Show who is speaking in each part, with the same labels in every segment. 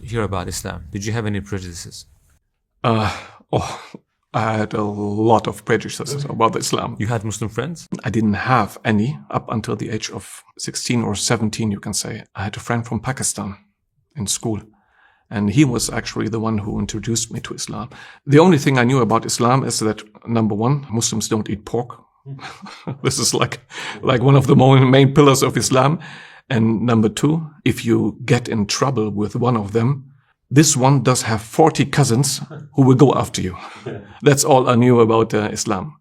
Speaker 1: Hear about Islam? Did you have any prejudices?
Speaker 2: Uh, oh, I had a lot of prejudices about Islam.
Speaker 1: You had Muslim friends?
Speaker 2: I didn't have any up until the age of 16 or 17, you can say. I had a friend from Pakistan in school, and he was actually the one who introduced me to Islam. The only thing I knew about Islam is that, number one, Muslims don't eat pork. This is like one of the main pillars of Islam. And number two, if you get in trouble with one of them, this one does have 40 cousins who will go after you. That's all I knew about Islam.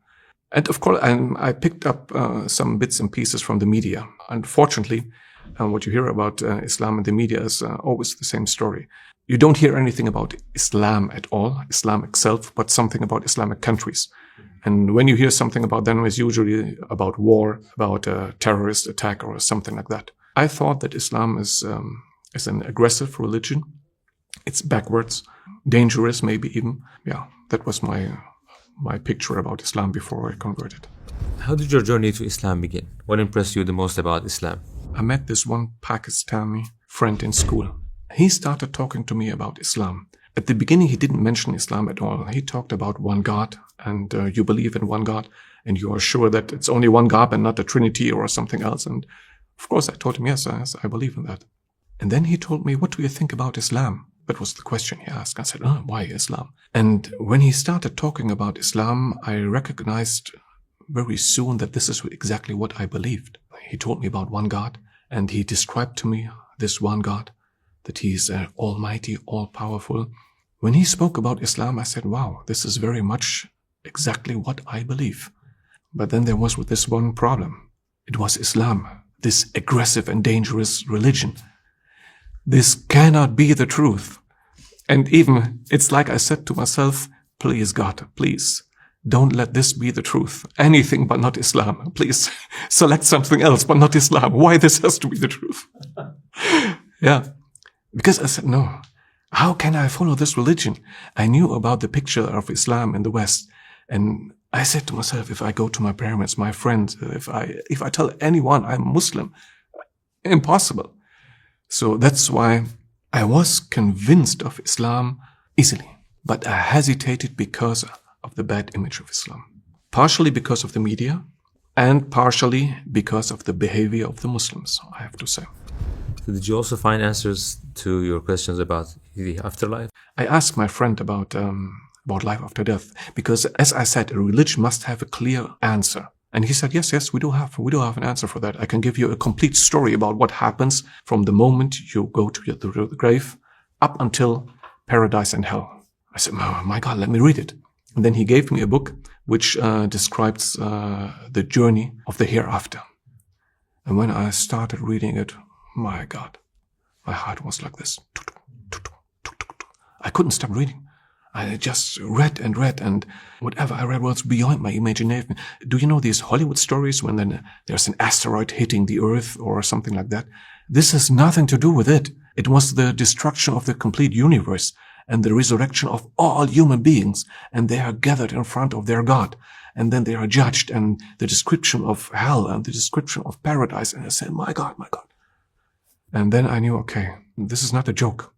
Speaker 2: And of course, I picked up some bits and pieces from the media. Unfortunately, what you hear about Islam in the media is always the same story. You don't hear anything about Islam at all, Islam itself, but something about Islamic countries. And when you hear something about them, it's usually about war, about a terrorist attack or something like that. I thought that Islam is an aggressive religion. It's backwards, dangerous, maybe even. Yeah, that was my picture about Islam before I converted.
Speaker 1: How did your journey to Islam begin? What impressed you the most about Islam?
Speaker 2: I met this one Pakistani friend in school. He started talking to me about Islam. At the beginning, he didn't mention Islam at all. He talked about one God, and you believe in one God, and you are sure that it's only one God and not a Trinity or something else. And of course, I told him, yes, I believe in that. And then he told me, what do you think about Islam? That was the question he asked. I said, why Islam? And when he started talking about Islam, I recognized very soon that this is exactly what I believed. He told me about one God, and he described to me this one God, that he's almighty, all-powerful. When he spoke about Islam, I said, wow, this is very much exactly what I believe. But then there was this one problem. It was Islam, this aggressive and dangerous religion. This cannot be the truth. And even, it's like I said to myself, please God, please, don't let this be the truth. Anything but not Islam. Please select something else but not Islam. Why this has to be the truth? Yeah. Because I said, no, how can I follow this religion? I knew about the picture of Islam in the West. And I said to myself, if I go to my parents, my friends, if I tell anyone I'm Muslim, impossible. So that's why I was convinced of Islam easily. But I hesitated because of the bad image of Islam. Partially because of the media, and partially because of the behavior of the Muslims, I have to say.
Speaker 1: So did you also find answers to your questions about the afterlife?
Speaker 2: I asked my friend about life after death, because as I said, a religion must have a clear answer. And he said, yes, we do have an answer for that. I can give you a complete story about what happens from the moment you go to the grave up until paradise and hell. I said, oh my God, let me read it. And then he gave me a book which describes the journey of the hereafter. And when I started reading it, my God, my heart was like this. I couldn't stop reading. I just read, and whatever I read was beyond my imagination. Do you know these Hollywood stories when then there's an asteroid hitting the Earth or something like that? This has nothing to do with it. It was the destruction of the complete universe and the resurrection of all human beings, and they are gathered in front of their God, and then they are judged, and the description of hell and the description of paradise. And I said, my God, my God. And then I knew, okay, this is not a joke.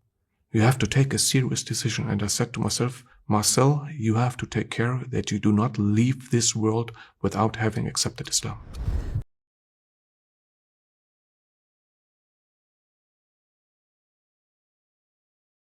Speaker 2: You have to take a serious decision. And I said to myself, Marcel, you have to take care that you do not leave this world without having accepted Islam.